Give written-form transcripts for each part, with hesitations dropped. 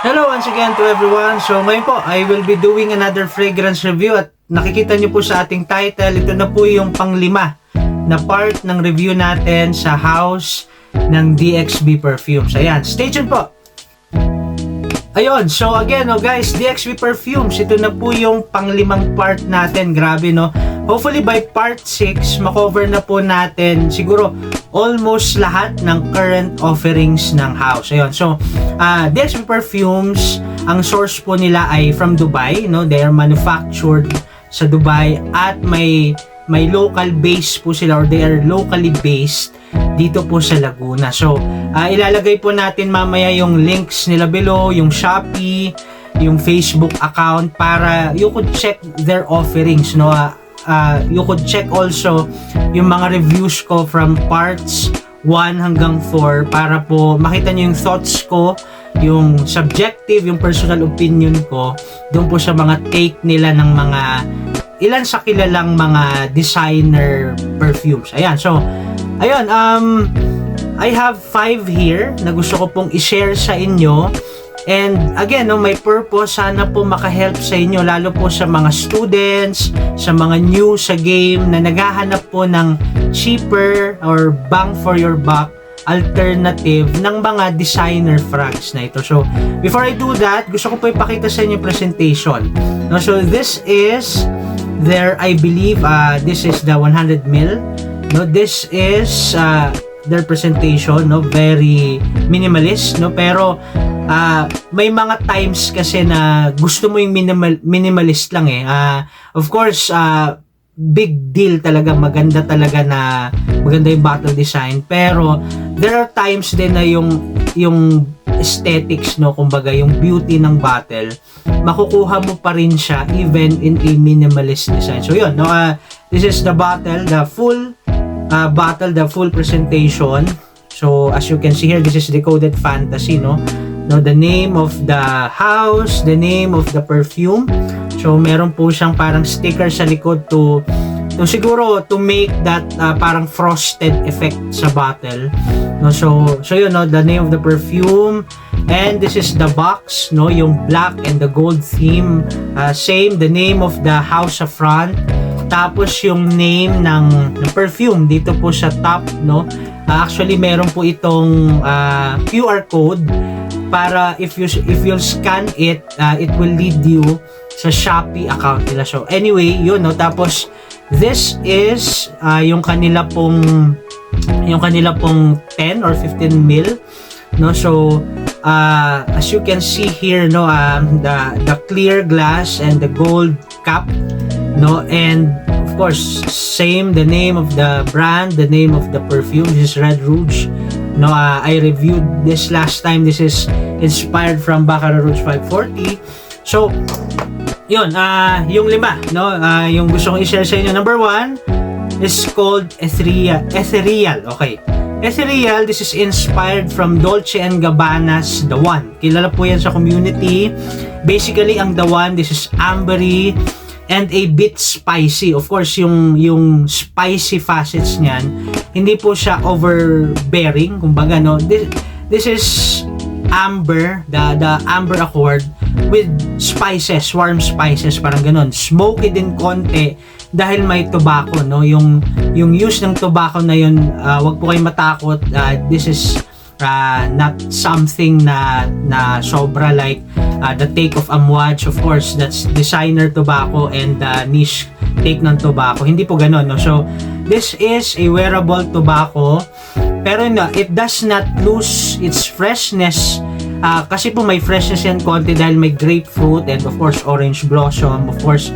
Hello once again to everyone. So ngayon po, I will be doing another fragrance review at nakikita niyo po sa ating title, ito na po yung panglima na part ng review natin sa house ng DXB Perfumes. Ayan, stay tuned po. Ayun, so again, guys, DXB Perfumes, ito na po yung panglimang part natin. Grabe, no? Hopefully by part 6, makover na po natin siguro almost lahat ng current offerings ng house. Ayun, so DXB Perfumes, ang source po nila ay from Dubai, no? They are manufactured sa Dubai at may local base po sila, or they are locally based dito po sa Laguna. So, ilalagay po natin mamaya yung links nila below, yung Shopee, yung Facebook account para you could check their offerings, no? You could check also yung mga reviews ko from parts 1 hanggang 4 para po makita nyo yung thoughts ko, yung subjective, yung personal opinion ko doon po sa mga take nila ng mga ilan sa kilalang mga designer perfumes. Ayan, so ayun, I have 5 here na gusto ko pong i-share sa inyo. And again, no, my purpose, sana po makahelp sa inyo, lalo po sa mga students, sa mga new sa game na naghahanap po ng cheaper or bang for your buck alternative ng mga designer frags na ito. So, before I do that, gusto ko po ipakita sa inyo yung presentation. No, so, this is their, I believe, this is the 100 ml. No, this is their presentation, no, very minimalist, no, pero may mga times kasi na gusto mo yung minimalist lang eh. Of course, big deal talaga, maganda yung bottle design, pero there are times din na yung aesthetics, no, kumbaga yung beauty ng bottle, makukuha mo pa rin siya even in a minimalist design. So yun, no, this is the bottle, the full bottle, the full presentation. So as you can see here, this is Decoded Fantasy, no, the name of the house, the name of the perfume. So meron po siyang parang sticker sa likod to siguro to make that parang frosted effect sa bottle, no. So yun, no, the name of the perfume, and this is the box, no, yung black and the gold theme, same, the name of the house sa front, tapos yung name ng perfume dito po sa top, no. Actually meron po itong QR code para if you'll scan it, it will lead you sa Shopee account nila. So anyway, yun, no. Tapos this is yung kanila pong 10 or 15 ml, no. So as you can see here, no, the clear glass and the gold cap, no, and of course same, the name of the brand, the name of the perfume. This is Red Rouge, no. I reviewed this last time. This is inspired from Baccarat Rouge 540. So yun, yung lima, no, yung gusto kong i-share sa inyo. Number 1 is called Ethereal. Okay, Ethereal, this is inspired from Dolce & Gabbana's The One. Kilala po yan sa community. Basically, ang The One, this is ambery and a bit spicy. Of course, yung spicy facets niyan, hindi po siya overbearing, kumbaga, no. This is amber, the amber accord with spices, warm spices, parang ganun. Smoky din konti dahil may tobacco, no. Yung use ng tobacco na yun, wag po kayong matakot. This is not something na sobra like the take of Amouage. Of course, that's designer tobacco and niche take ng tobacco. Hindi po ganun, no. So this is a wearable tobacco, pero no, it does not lose its freshness. Kasi po may freshness yan konti dahil may grapefruit and of course orange blossom, of course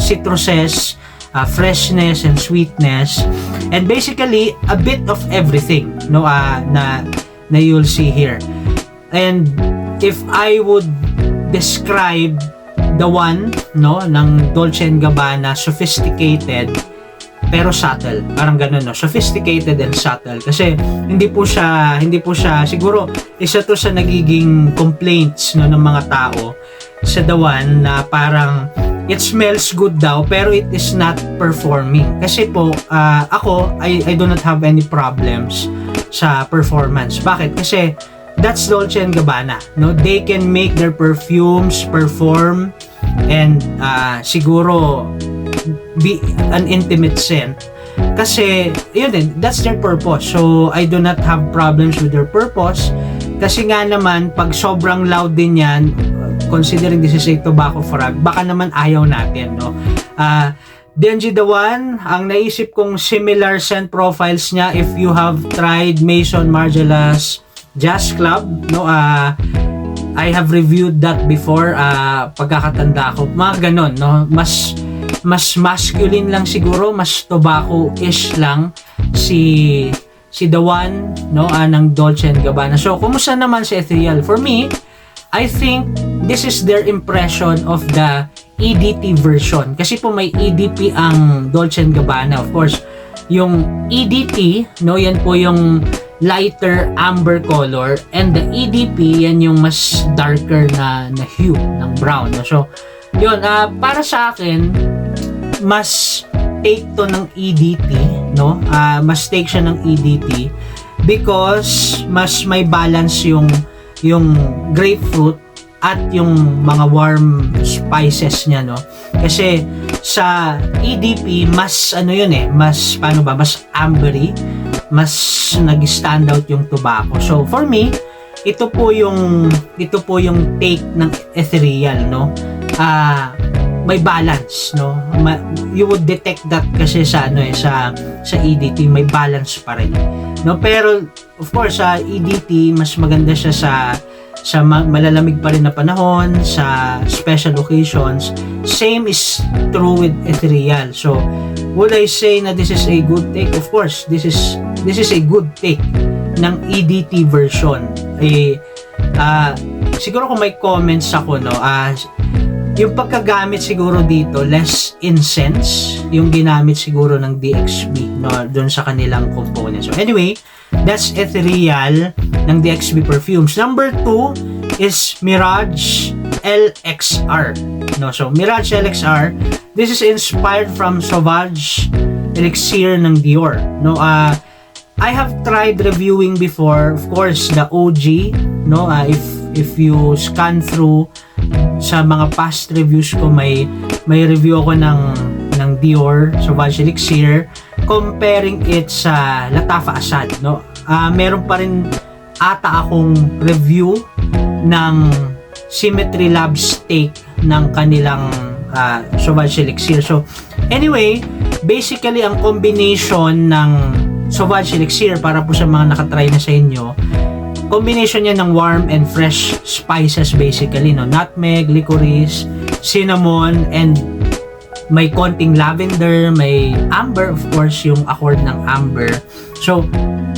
citruses, freshness and sweetness, and basically a bit of everything, no, na you'll see here. And if I would describe the one, no, ng Dolce & Gabbana, sophisticated pero subtle, parang ganun, no, sophisticated and subtle, kasi hindi po siya siguro isa to sa nagiging complaints, no, ng mga tao sa The One, na parang it smells good daw pero it is not performing. Kasi po ako, I do not have any problems sa performance. Bakit? Kasi that's Dolce & Gabbana, no? They can make their perfumes perform and siguro be an intimate scent kasi yun din, that's their purpose. So I do not have problems with their purpose kasi nga naman pag sobrang loud din yan, considering this is a tobacco frag, baka naman ayaw natin, no? Denji the One, ang naisip kong similar scent profiles niya, if you have tried Maison Margiela's Jazz Club, no? I have reviewed that before, pagkakatanda ko, mga ganon, no? Mas masculine lang siguro, mas tobacco-ish lang si The One, no, ng Dolce & Gabbana. So, kumusta naman si Ethereal? For me, I think this is their impression of the EDT version. Kasi po may EDP ang Dolce & Gabbana. Of course, yung EDT, no, yan po yung lighter amber color, and the EDP, yan yung mas darker na hue ng brown, no? So, yun, para sa akin, mas take to ng EDT, no? Mas take siya ng EDT because mas may balance yung grapefruit at yung mga warm spices niya, no? Kasi sa EDP mas ano yun mas mas ambery, mas nag-stand out yung tobacco. So for me, ito po yung take ng Ethereal, no? May balance, no? You would detect that kasi sa sa EDT may balance pa rin, no? Pero of course sa EDT mas maganda siya sa malalamig pa rin na panahon, sa special occasions. Same is true with Ethereal. So would I say na this is a good take? Of course, this is a good take ng EDT version. Siguro kung may comments ako, no, yung pagkagamit siguro dito, less incense yung ginamit siguro ng DXB, no, doon sa kanilang components. So anyway, that's Ethereal ng DXB perfumes. Number 2 is Mirage LXR, no? So Mirage LXR, this is inspired from Sauvage Elixir ng Dior, no? I have tried reviewing before, of course, the OG, no? If you scan through sa mga past reviews ko, may review ako ng Dior Sauvage Elixir comparing it sa Lattafa Assad, no? Meron pa rin ata akong review ng Symmetry Labs take ng kanilang Sauvage Elixir. So anyway, basically ang combination ng Sauvage Elixir, para po sa mga nakatry na sa inyo, combination niya ng warm and fresh spices basically, no? Nutmeg, licorice, cinnamon, and may konting lavender, may amber, of course, yung accord ng amber. So,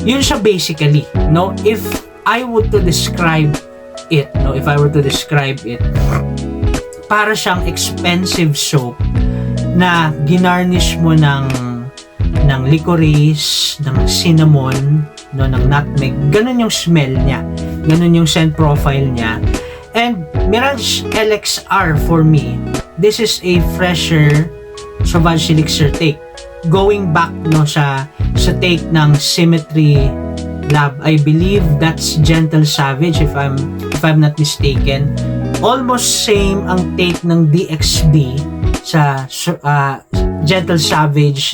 yun siya basically, no? If I were to describe it, para siyang expensive soap na ginarnish mo ng licorice, ng cinnamon, no, ng nutmeg. Ganun yung smell niya. Ganun yung scent profile niya. And Mirage LXR, for me, this is a fresher Sauvage Elixir take. Going back, no, sa take ng Symmetry Lab, I believe that's Gentle Savage, if I'm not mistaken. Almost same ang take ng DXB sa Gentle Savage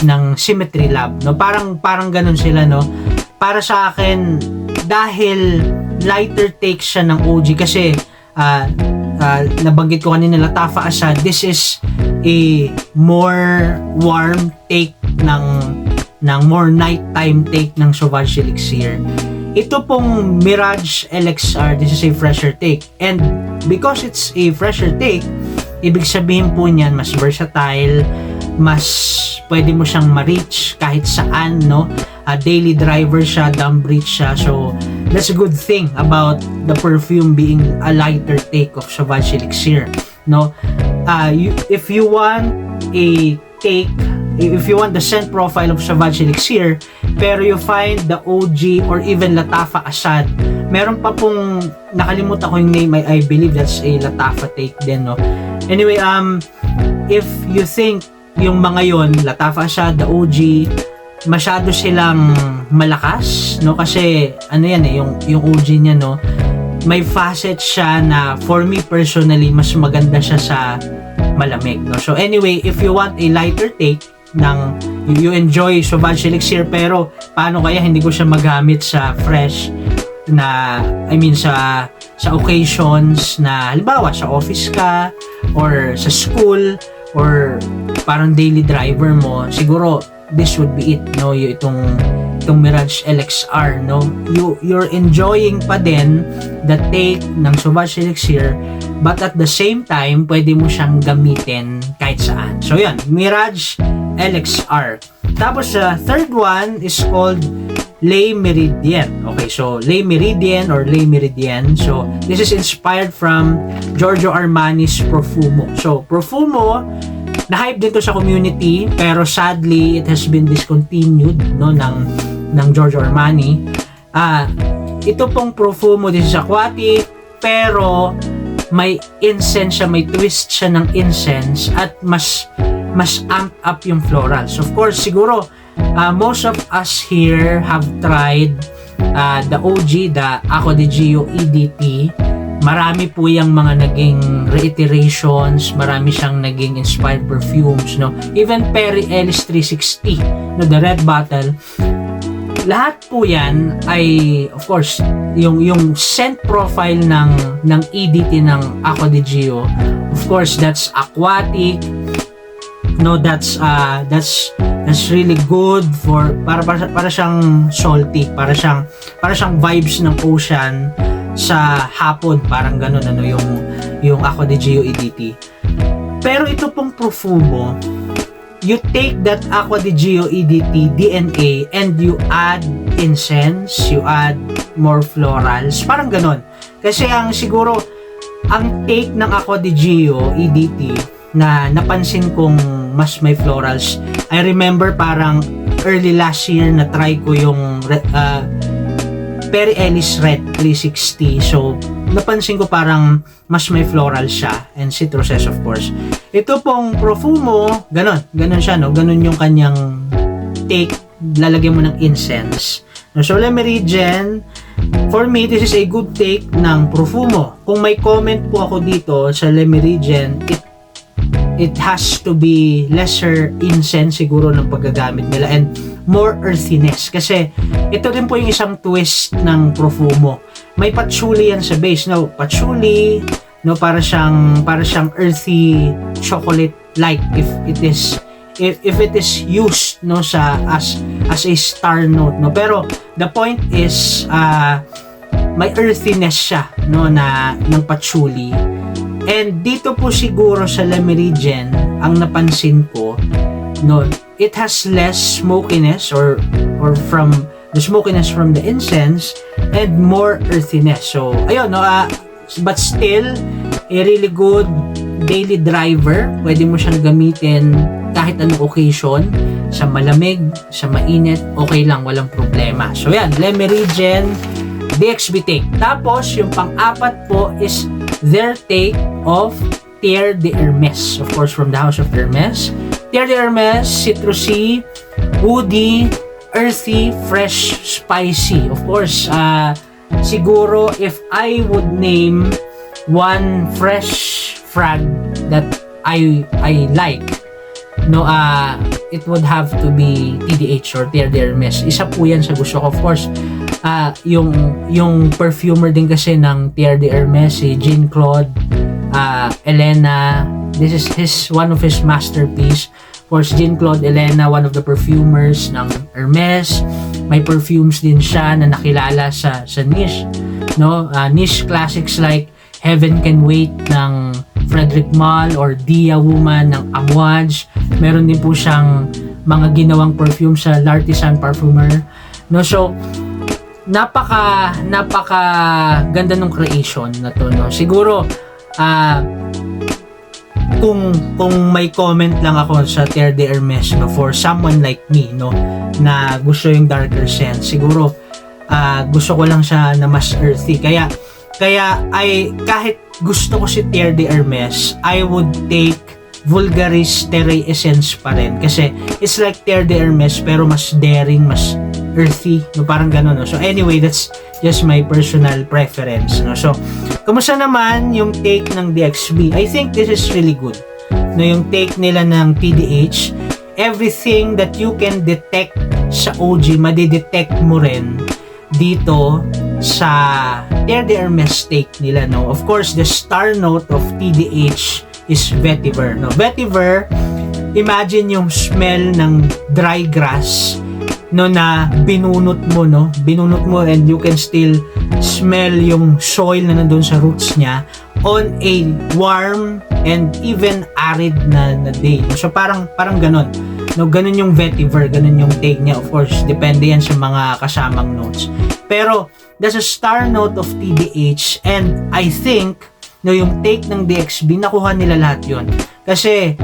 ng Symmetry Lab, no? Parang ganun sila, no? Para sa akin, dahil lighter take siya ng OG, kasi nabanggit ko kanina Lattafa Assad, this is a more warm take ng more nighttime take ng Sauvage Elixir. Ito pong Mirage LXR, this is a fresher take, and because it's a fresher take, ibig sabihin po niyan mas versatile, mas pwede mo siyang ma-reach kahit saan, no? Daily driver siya, dumb breath siya. So that's a good thing about the perfume being a lighter take of Sauvage Elixir, no? If you want the scent profile of Sauvage Elixir, pero you find the OG or even Lattafa Assad, meron pa pong nakalimutan ko yung name, I believe that's a Lattafa take din, no? Anyway, if you think yung mga yon, Lattafa Assad, the OG, masyado silang malakas, no? Kasi ano yan eh, yung OG niya, no? May facet siya na for me personally mas maganda siya sa malamig, no? So anyway, if you want a lighter take ng you enjoy Sauvage Elixir pero paano kaya hindi ko siya magamit sa fresh na sa occasions na halimbawa sa office ka or sa school or parang daily driver mo, siguro this would be it, no? Itong Mirage LXR, no? You're enjoying pa din the take ng Sauvage Elixir, but at the same time pwede mo siyang gamitin kahit saan. So yan, Mirage LXR. Tapos third one is called Le Méridien. Okay, so Le Méridien or Le Méridien. So this is inspired from Giorgio Armani's Profumo. So Profumo, na-hype din to sa community pero sadly it has been discontinued, no, ng Giorgio Armani. Ito pong Profumo, this is aquatic pero may incense siya, may twist siya ng incense at mas amp up yung florals. Of course, siguro most of us here have tried the OG, the Acqua di Gio EDT. Marami po yung mga naging reiterations, marami siyang naging inspired perfumes, no? Even Perry Ellis 360, no, the red bottle. Lahat po yan ay, of course, yung scent profile ng EDT ng Acqua di Gio. Of course, that's aquatic. No, that's really good for para siyang salty, para siyang vibes ng ocean sa hapon, parang ganun, ano, yung Acqua di Gio EDT. Pero ito pong Profumo, you take that Acqua di Gio EDT DNA and you add incense, you add more florals, parang ganun. Kasi siguro ang take ng Acqua di Gio EDT na napansin kong mas may florals, I remember parang early last year na try ko yung Perry Ellis Red 360. So, napansin ko parang mas may floral siya and citruses, of course. Ito pong Profumo, ganun siya, no? Ganun yung kanyang take, lalagyan mo ng incense. So, Le Méridien, for me, this is a good take ng Profumo. Kung may comment po ako dito sa Le Méridien, it has to be lesser incense siguro ng paggagamit nila and more earthiness, kasi ito din po yung isang twist ng Profumo. May patchouli yan sa base, no? Patchouli, no, para siyang earthy chocolate like if it is used, no, as a star note, no. Pero the point is may earthiness siya, no, ng patchouli. And dito po siguro sa Le Méridien, ang napansin ko, no, it has less smokiness or from the smokiness from the incense and more earthiness. So, ayun, no, but still a really good daily driver. Pwede mo siyang gamitin kahit anong occasion, sa malamig, sa mainit, okay lang, walang problema. So, yan, Le Méridien DXB take. Tapos, yung pang-apat po is their take of Terre d'Hermès. Of course, from the house of Hermès. Terre d'Hermès, citrusy, woody, earthy, fresh, spicy. Of course, siguro if I would name one fresh frag that I like, no, it would have to be TDH or Terre d'Hermès. Isa po yan sa gusto ko. Of course, yung perfumer din kasi ng Terre d'Hermès, si Jean-Claude Elena. This is one of his masterpiece. Of course, Jean-Claude Elena, one of the perfumers ng Hermès. May perfumes din siya na nakilala sa niche, no? Niche classics like Heaven Can Wait ng Frederic Malle or Dia Woman ng Amouage. Meron din po siyang mga ginawang perfume sa L'Artisan Parfumer, no? So, napaka ganda ng creation na to, no? Siguro kung may comment lang ako sa Terre d'Hermès, no, for someone like me, no, na gusto yung darker scent, siguro gusto ko lang siya na mas earthy. Kaya kahit gusto ko si Terre d'Hermès, I would take vulgaris terre essence pa rin. Kasi it's like Terre d'Hermes pero mas daring, mas earthy, no? Parang ganun, no? So anyway, that's just my personal preference, no? So, kumusta naman yung take ng DXB? I think this is really good. No, yung take nila ng TDH, everything that you can detect sa OG, madidetect mo rin dito sa Terre d'Hermes take nila, no? Of course, the star note of TDH is vetiver, no? Vetiver, imagine yung smell ng dry grass, no, na binunot mo, no? Binunot mo and you can still smell yung soil na nandun sa roots niya on a warm and even arid na day. So parang ganon. No, ganun yung vetiver, ganun yung take niya. Of course, depende yan sa mga kasamang notes. Pero there's a star note of TDH and I think no, yung take ng DXB, nakuha nila lahat yun. Kasi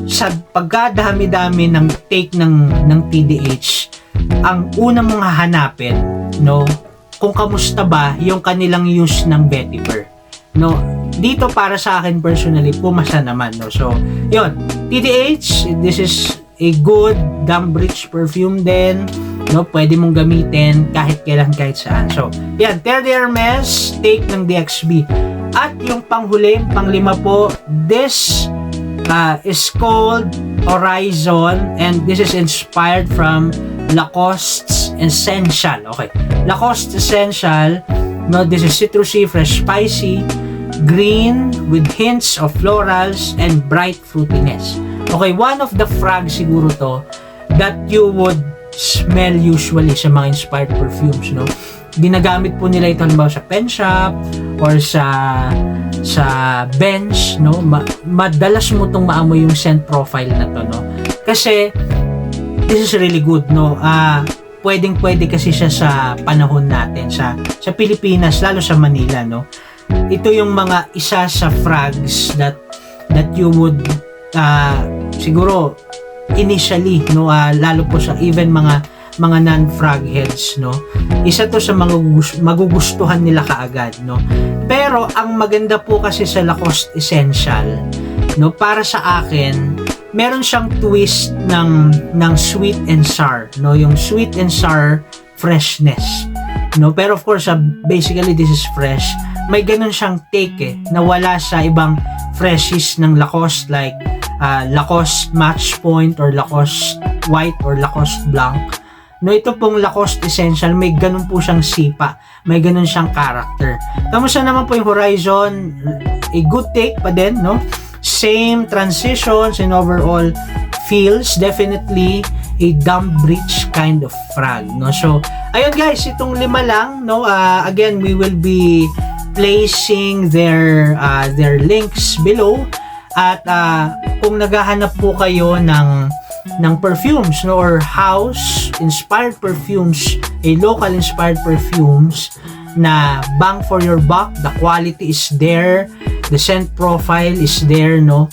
sa pagkadami-dami ng take ng TDH, ang unang mga hanapin, no, kung kamusta ba yung kanilang use ng vetiver. No, dito para sa akin personally, pumasa naman, no. So, yun, TDH, this is a good Gambridge perfume din, no, pwede mong gamitin kahit kailan, kahit saan. So, yan, Terre d'Hermes, take ng DXB. At yung panghuli, panglima po, this is called Horizon and this is inspired from Lacoste's Essential. Okay, Lacoste Essential, no, this is citrusy, fresh, spicy, green with hints of florals and bright fruitiness. Okay, one of the frags siguro to that you would smell usually sa mga inspired perfumes, no? Ginagamit po nila ito halimbawa sa pen shop or sa bench, no? Madalas mo tong maamoy yung scent profile na to, no? Kasi this is really good, no? Pwedeng-pwede kasi siya sa panahon natin sa Pilipinas, lalo sa Manila, no? Ito yung mga isa sa frags that you would siguro initially, no, lalo po sa even mga non-frag heads, no, isa to sa mga magugustuhan nila kaagad, no. Pero ang maganda po kasi sa Lacoste Essential, no, para sa akin meron siyang twist ng sweet and sour, no, yung sweet and sour freshness, no. Pero of course, basically this is fresh. May ganun siyang take na wala sa ibang freshies ng Lacoste like Lacoste Match Point or Lacoste White or Lacoste Blanc. No, ito pong Lacoste Essential, may ganun po siyang sipa, may ganun siyang character. Kamusta naman po yung Horizon? A good take pa din, no? Same transitions and overall feels, definitely a Gambridge kind of frag, no? So, ayun guys, itong lima lang, no? Again, we will be placing their links below. At kung naghahanap po kayo ng perfumes, no, or house inspired perfumes, a local inspired perfumes na bang for your buck, the quality is there, the scent profile is there, no,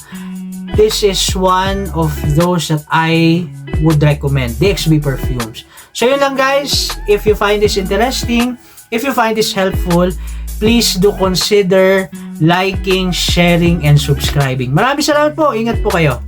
this is one of those that I would recommend, DXB perfumes. So yun lang guys, if you find this interesting, if you find this helpful, please do consider liking, sharing, and subscribing. Maraming salamat po. Ingat po kayo.